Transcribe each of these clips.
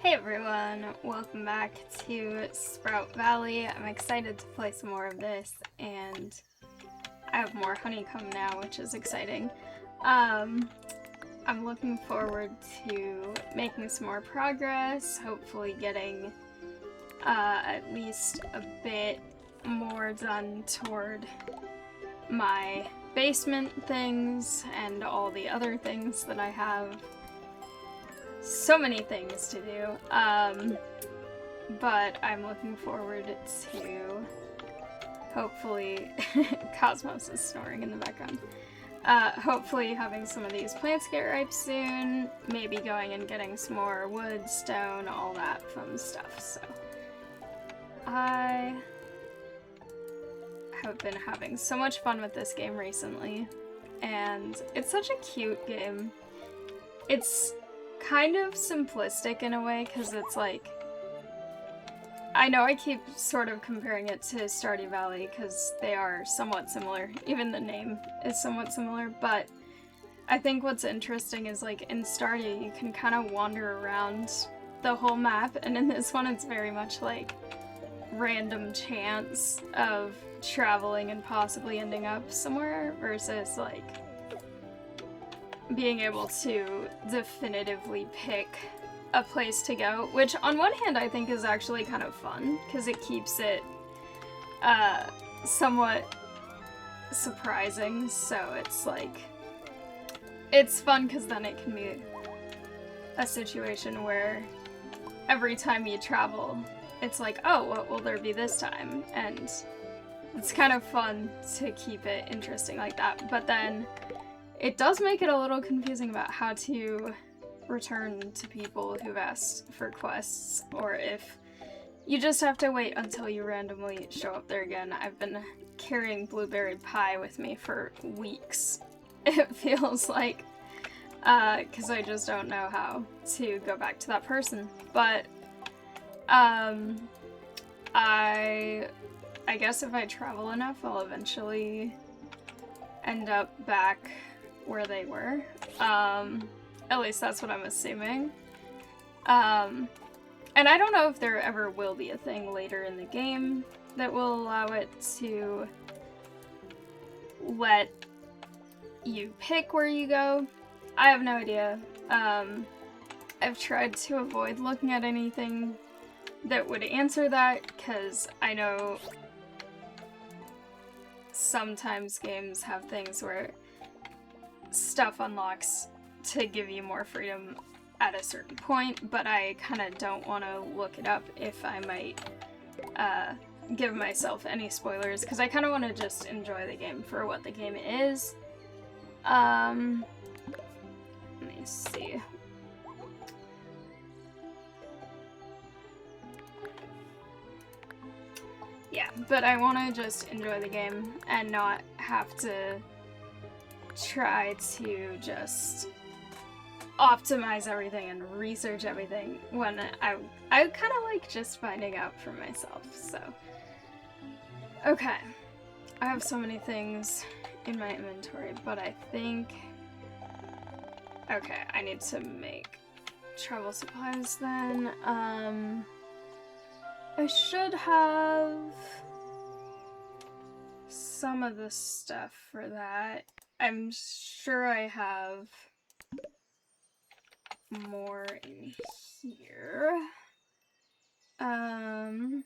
Hey everyone, welcome back to Sprout Valley. I'm excited to play some more of this, and I have more honeycomb now, which is exciting. I'm looking forward to making some more progress, hopefully getting at least a bit more done toward my basement things and all the other things that I have. So many things to do, but I'm looking forward to hopefully Cosmos is snoring in the background. Hopefully having some of these plants get ripe soon, maybe going and getting some more wood, stone, all that fun stuff. So I have been having so much fun with this game recently, and it's such a cute game. It's kind of simplistic in a way, because it's like, I know I keep sort of comparing it to Stardew Valley because they are somewhat similar. Even the name is somewhat similar, but I think what's interesting is, like, in Stardew you can kind of wander around the whole map, and in this one it's very much like random chance of traveling and possibly ending up somewhere versus like being able to definitively pick a place to go, which on one hand I think is actually kind of fun because it keeps it somewhat surprising. So it's like, it's fun because then it can be a situation where every time you travel it's like, oh, what will there be this time? And it's kind of fun to keep it interesting like that. But then it does make it a little confusing about how to return to people who've asked for quests, or if you just have to wait until you randomly show up there again. I've been carrying blueberry pie with me for weeks, it feels like, because I just don't know how to go back to that person. But I guess if I travel enough, I'll eventually end up back where they were. At least that's what I'm assuming. And I don't know if there ever will be a thing later in the game that will allow it to let you pick where you go. I have no idea. I've tried to avoid looking at anything that would answer that, because I know sometimes games have things where stuff unlocks to give you more freedom at a certain point, but I kind of don't want to look it up if I might give myself any spoilers, because I kind of want to just enjoy the game for what the game is. Let me see. Yeah, but I want to just enjoy the game and not have to try to just optimize everything and research everything when I kind of like just finding out for myself. So okay, I have so many things in my inventory, but I think, okay, I need to make travel supplies then. I should have some of the stuff for that. I'm sure I have more in here. I'm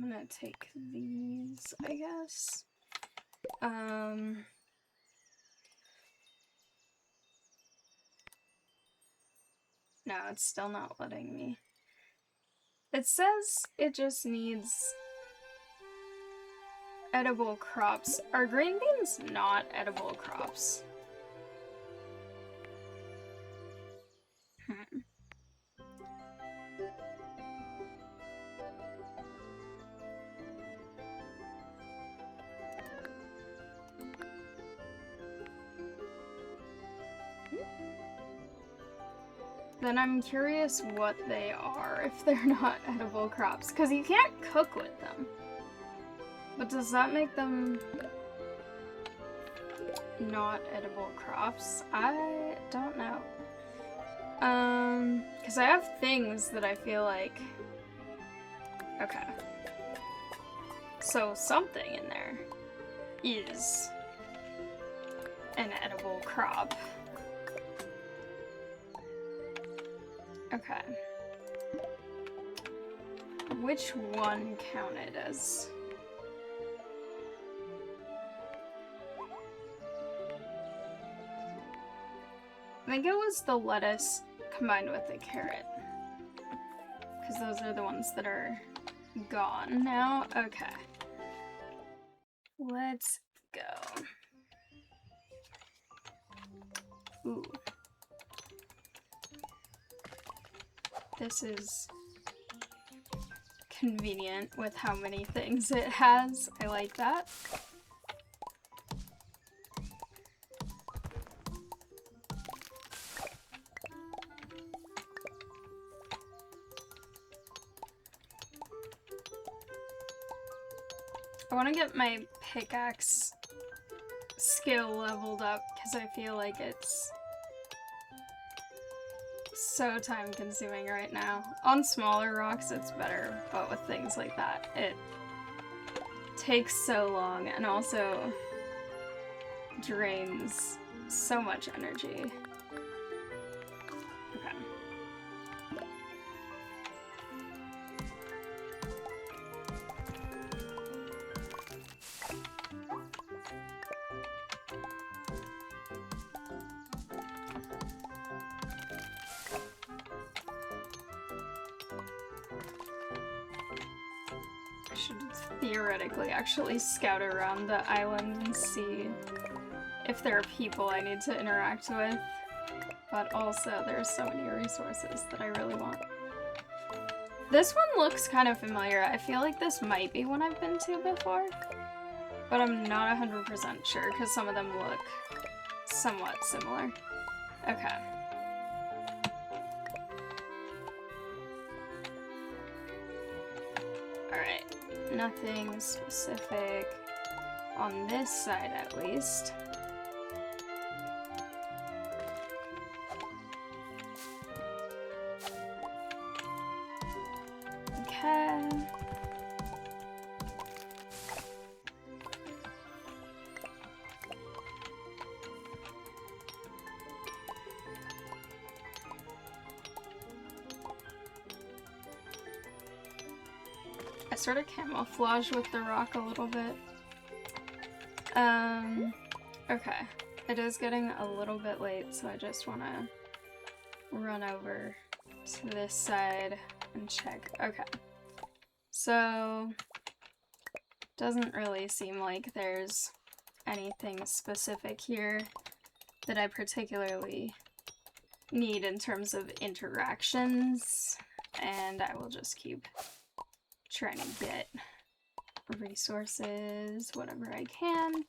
gonna take these, I guess. No, it's still not letting me. It says it just needs edible crops. Are green beans not edible crops? Then I'm curious what they are if they're not edible crops, because you can't cook with them. But does that make them not edible crops? I don't know. Because I have things that I feel like... Okay. So something in there is an edible crop. Okay. Which one counted as... I think it was the lettuce combined with the carrot. Because those are the ones that are gone now. Okay. Let's go. Ooh. This is convenient with how many things it has. I like that. I want to get my pickaxe skill leveled up because I feel like it's so time consuming right now. On smaller rocks it's better, but with things like that it takes so long and also drains so much energy. Okay. Theoretically actually scout around the island and see if there are people I need to interact with, but also there's so many resources that I really want. This one looks kind of familiar. I feel like this might be one I've been to before, but I'm not 100% sure because some of them look somewhat similar. Okay. Alright. Nothing specific on this side, at least. Okay. I sort of camouflage with the rock a little bit. Okay. It is getting a little bit late, so I just want to run over to this side and check. Okay. So, doesn't really seem like there's anything specific here that I particularly need in terms of interactions, and I will just keep trying to get resources, whatever I can,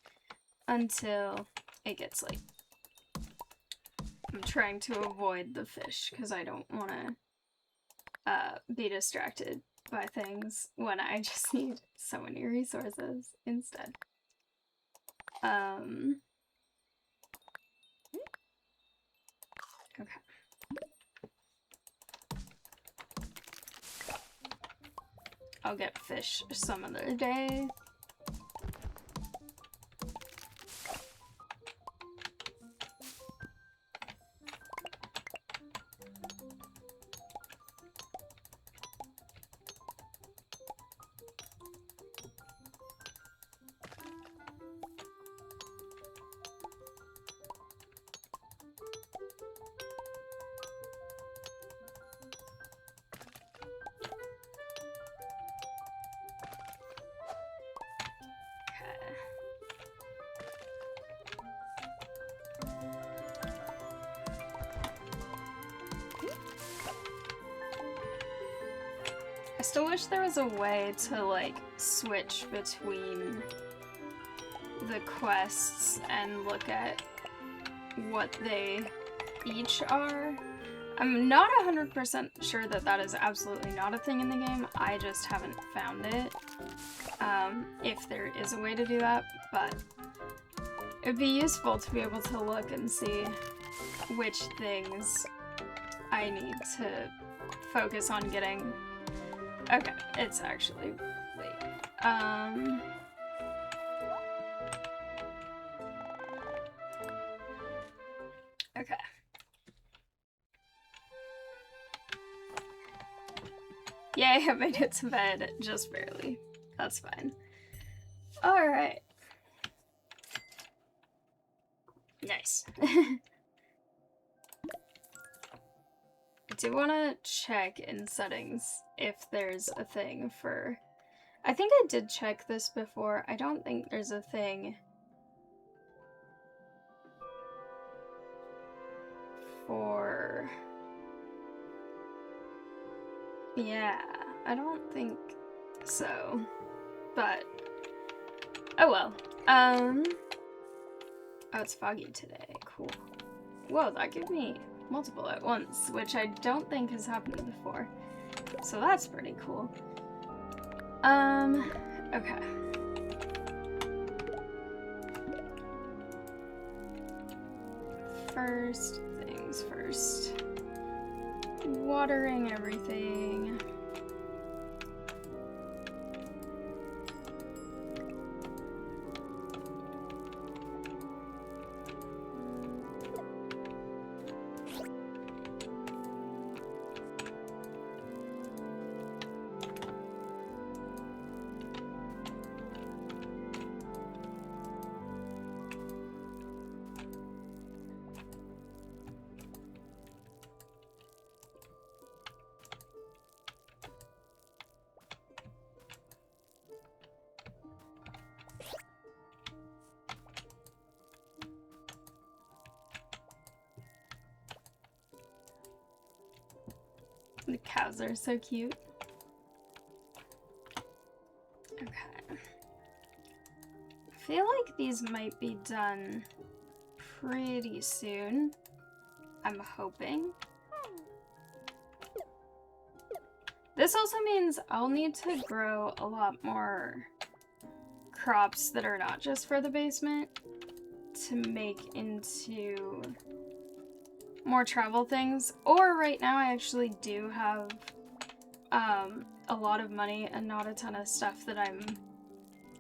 until it gets late. I'm trying to avoid the fish because I don't want to be distracted by things when I just need so many resources instead. Okay. I'll get fish some other day. I still wish there was a way to, like, switch between the quests and look at what they each are. I'm not 100% sure that that is absolutely not a thing in the game. I just haven't found it. If there is a way to do that, but It'd be useful to be able to look and see which things I need to focus on getting. Okay, it's actually late. Okay. Yay, I made it to bed just barely. That's fine. Alright. Nice. I do want to check in settings if there's a thing for... I think I did check this before. I don't think there's a thing for... Yeah, I don't think so. But, oh well. Oh, it's foggy today. Cool. Whoa, that gave me multiple at once, which I don't think has happened before. So that's pretty cool. Okay. First things first. Watering everything. The cows are so cute. Okay. I feel like these might be done pretty soon. I'm hoping. This also means I'll need to grow a lot more crops that are not just for the basement to make into more travel things. Or right now I actually do have a lot of money and not a ton of stuff that I'm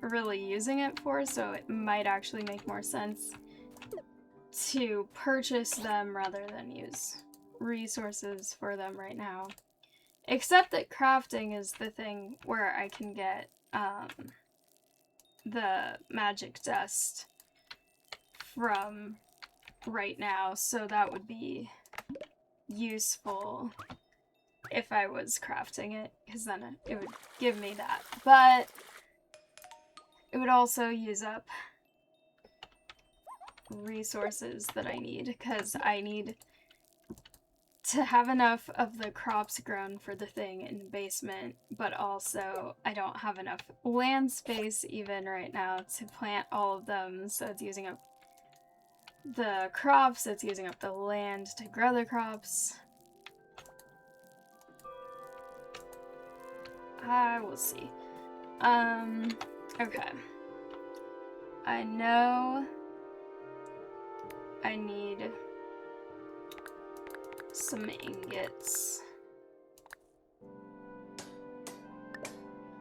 really using it for, so it might actually make more sense to purchase them rather than use resources for them right now. Except that crafting is the thing where I can get the magic dust from right now, so that would be useful if I was crafting it, because then it would give me that. But it would also use up resources that I need, because I need to have enough of the crops grown for the thing in the basement, but also I don't have enough land space even right now to plant all of them, so it's using up the crops, it's using up the land to grow the crops. I will see. Okay. I know I need some ingots.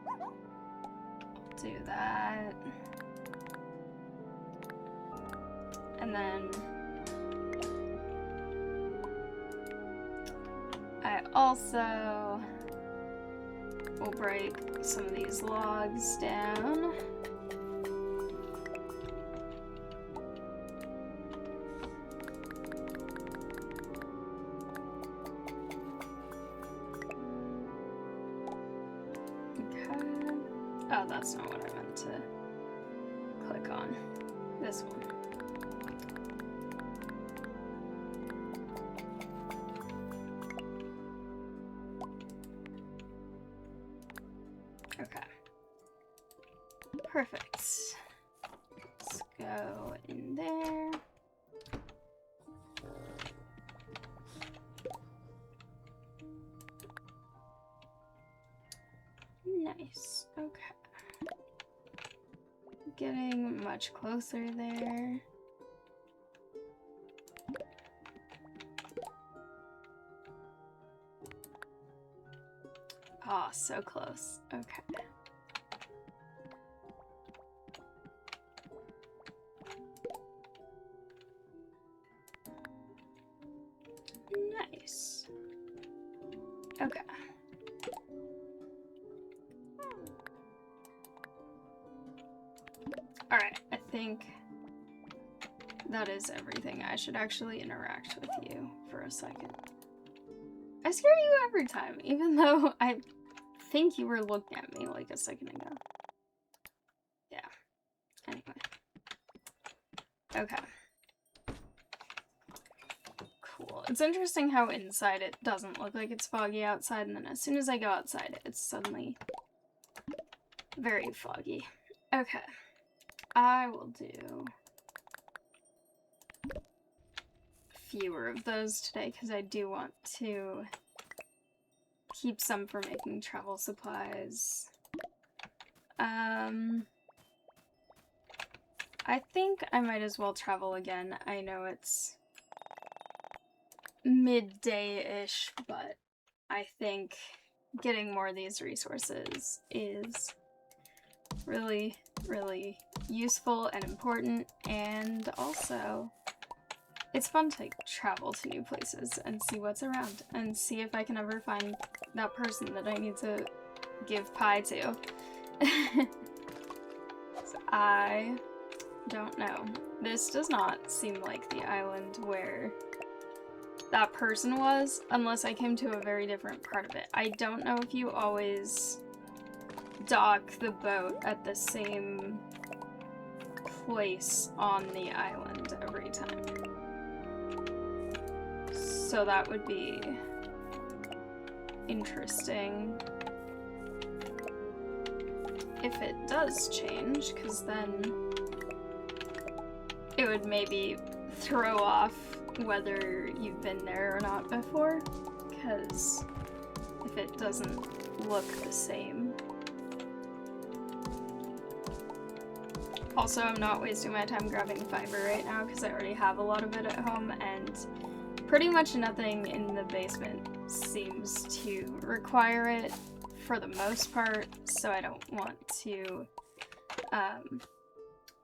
I'll do that. And then I also will break some of these logs down. Okay. Oh, that's not what I meant to click on. This one. Okay. Perfect. Let's go in there. Nice. Okay. getting much closer there. Oh, so close. Okay. Nice. Okay. Alright, I think that is everything. I should actually interact with you for a second. I scare you every time, even though I think you were looking at me like a second ago. Yeah. Anyway. Okay. Cool. It's interesting how inside it doesn't look like it's foggy outside, and then as soon as I go outside, it's suddenly very foggy. Okay. I will do fewer of those today because I do want to keep some for making travel supplies. I think I might as well travel again. I know it's midday-ish, but I think getting more of these resources is really, really useful and important, and also it's fun to travel to new places and see what's around and see if I can ever find that person that I need to give pie to. So I don't know. This does not seem like the island where that person was, unless I came to a very different part of it. I don't know if you always dock the boat at the same place on the island every time. So that would be interesting if it does change, because then it would maybe throw off whether you've been there or not before, because if it doesn't look the same. Also, I'm not wasting my time grabbing fiber right now because I already have a lot of it at home, and pretty much nothing in the basement seems to require it for the most part, so I don't want to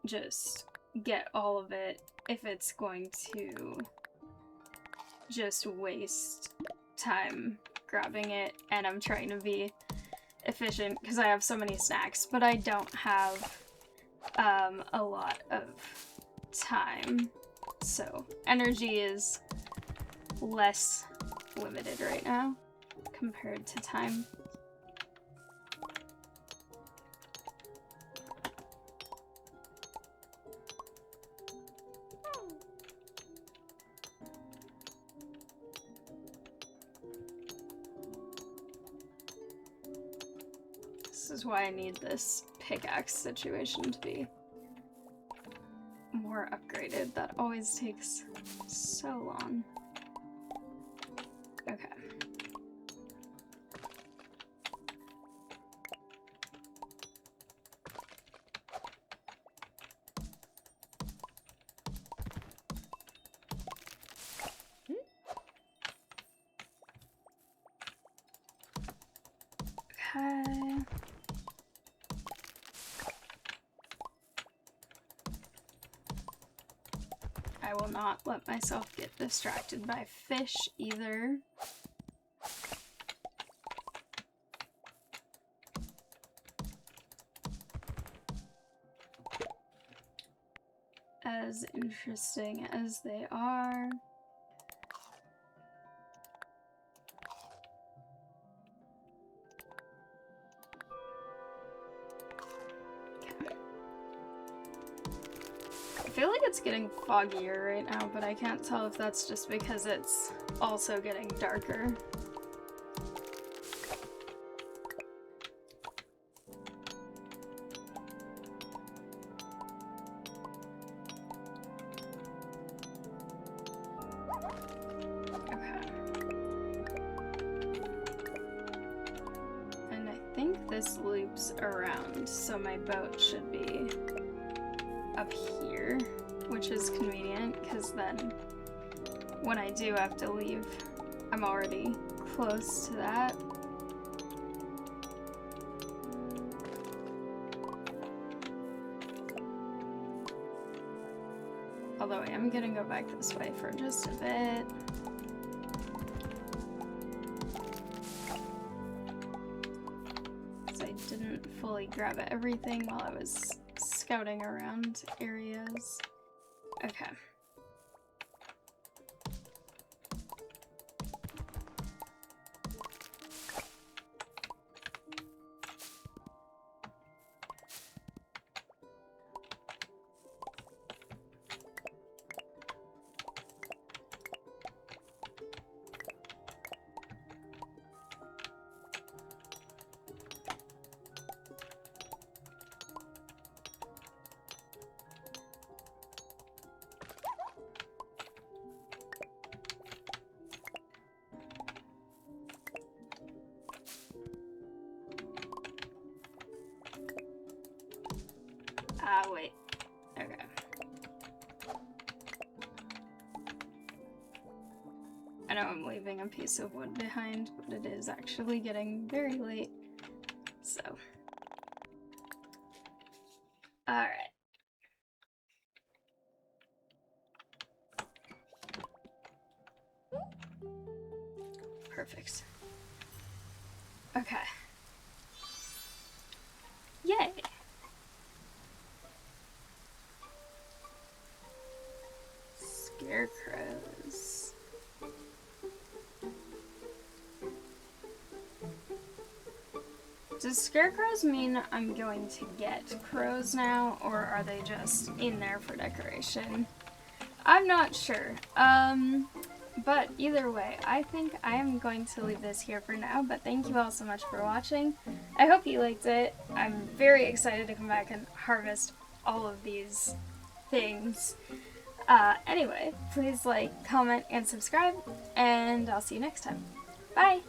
just get all of it if it's going to just waste time grabbing it, and I'm trying to be efficient because I have so many snacks, but I don't have a lot of time, so energy is less limited right now compared to time. This is why I need this pickaxe situation to be more upgraded. That always takes so long. Okay. Okay. I will not let myself get distracted by fish either. As interesting as they are. I feel like it's getting foggier right now, but I can't tell if that's just because it's also getting darker. Okay. And I think this loops around, so my boat should be up here, which is convenient, because then when I do have to leave, I'm already close to that. Although I am gonna go back this way for just a bit. So I didn't fully grab everything while I was scouting around areas. Okay. Wait. Okay. I know I'm leaving a piece of wood behind, but it is actually getting very late, so. Alright. Perfect. Okay. Yay! Scarecrows. Does scarecrows mean I'm going to get crows now, or are they just in there for decoration? I'm not sure. But either way, I think I am going to leave this here for now, but thank you all so much for watching. I hope you liked it. I'm very excited to come back and harvest all of these things. Anyway, please like, comment, and subscribe, and I'll see you next time. Bye!